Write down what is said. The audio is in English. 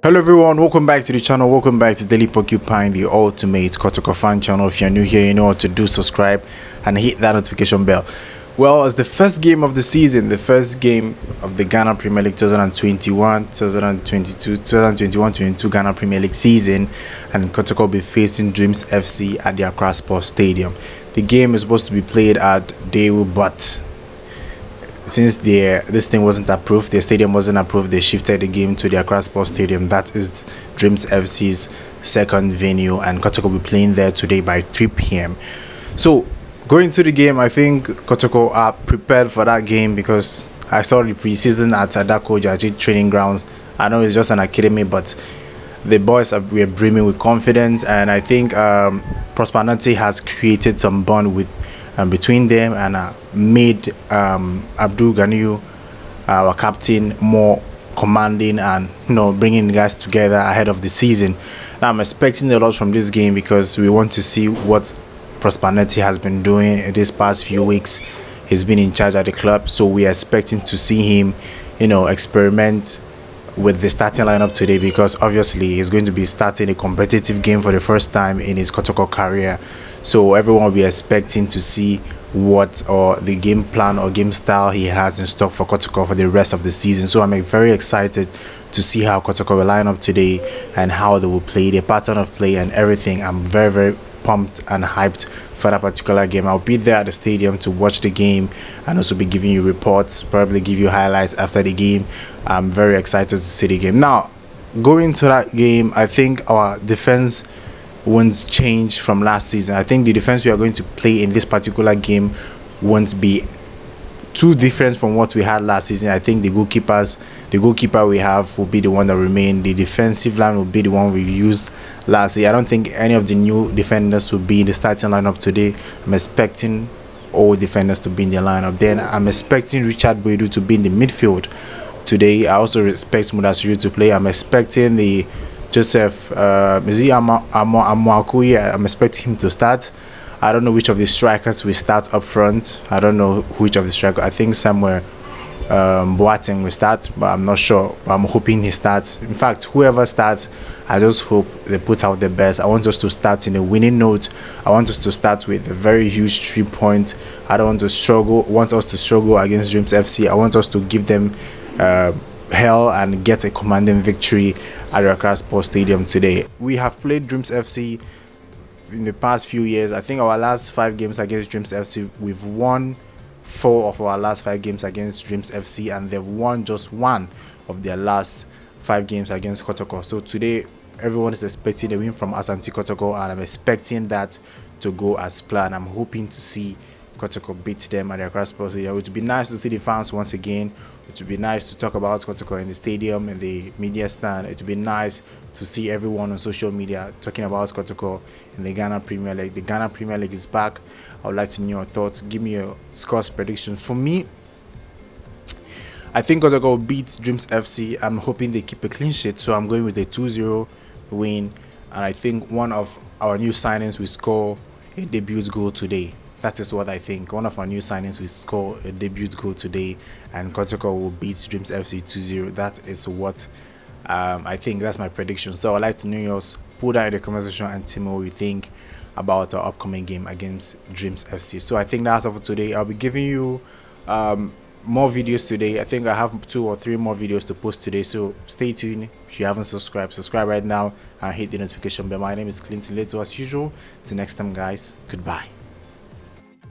Hello everyone, welcome back to the channel. Welcome back to Daily Porcupine, the ultimate Kotoko fan channel. If you're new here, you know what to do. Subscribe and hit that notification bell. Well, it's the first game of the season, the first game of the Ghana Premier League 2021 22 Ghana Premier League season, and Kotoko will be facing Dreams FC at the Accra Sports Stadium. The game is supposed to be played at Daewoo, but since this thing wasn't approved, the stadium wasn't approved, they shifted the game to the Accra Sports Stadium. That is Dreams FC's second venue, and Kotoko will be playing there today by 3 p.m. So going to the game, I think Kotoko are prepared for that game because I saw the preseason at Adako Jaji training grounds. I know it's just an academy, but the boys were brimming with confidence, and I think Prosperity has created some bond with between them, and made Abdul Ganiyu, our captain, more commanding, and bringing guys together ahead of the season. Now I'm expecting a lot from this game because we want to see what Prosperity has been doing in these past few weeks. He's been in charge at the club, so we are expecting to see him experiment with the starting lineup today, because obviously he's going to be starting a competitive game for the first time in his Kotoko career. So everyone will be expecting to see what or the game plan or game style he has in stock for Kotoko for the rest of the season. So I'm very excited to see how Kotoko will line up today and how they will play, the pattern of play and everything. I'm very pumped and hyped for that particular game. I'll be there at the stadium to watch the game and also be giving you reports, probably give you highlights after the game. I'm very excited to see the game. Now, going to that game, I think our defense won't change from last season. I think the defense we are going to play in this particular game won't be too different from what we had last season. I think the goalkeeper we have will be the one that remain. The defensive line will be the one we used last year. I don't think any of the new defenders will be in the starting lineup today. I'm expecting all defenders to be in the lineup. Then I'm expecting Richard Boydu to be in the midfield today. I also expect Mudasiru to play. I'm expecting the Joseph Amoakuye. I'm expecting him to start. I don't know which of the strikers will start up front. I don't know which of the strikers. I think somewhere Boateng will start, but I'm not sure. I'm hoping he starts. In fact, whoever starts, I just hope they put out the best. I want us to start in a winning note. I want us to start with a very huge 3 point. I don't want to struggle. Want us to struggle against Dreams FC. I want us to give them hell and get a commanding victory at the Accra Sports Stadium today. We have played Dreams FC in the past few years. I think our last 5 games against Dreams FC, we've won 4 of our last 5 games against Dreams FC, and they've won just 1 of their last 5 games against Kotoko. So today everyone is expecting a win from Asante Kotoko, and I'm expecting that to go as planned. I'm hoping to see Kotoko beat them at the Accra Sports Stadium. It would be nice to see the fans once again. It would be nice to talk about Kotoko in the stadium, in the media stand. It would be nice to see everyone on social media talking about Kotoko in the Ghana Premier League. The Ghana Premier League is back. I would like to know your thoughts. Give me your scores prediction. For me, I think Kotoko will beat Dreams FC. I'm hoping they keep a clean sheet, so I'm going with a 2-0 win. And I think one of our new signings will score a debut goal today. That is what I think. One of our new signings will score a debut goal today, and Kotoko will beat Dreams FC 2-0. That is what I think. That's my prediction. So I'd like to know yours. Put that in the comment section and tell me what you think about our upcoming game against Dreams FC. So I think that's all for today. I'll be giving you more videos today. I think I have 2 or 3 more videos to post today. So stay tuned. If you haven't subscribed, subscribe right now and hit the notification bell. My name is Clinton Leto as usual. Till next time, guys. Goodbye.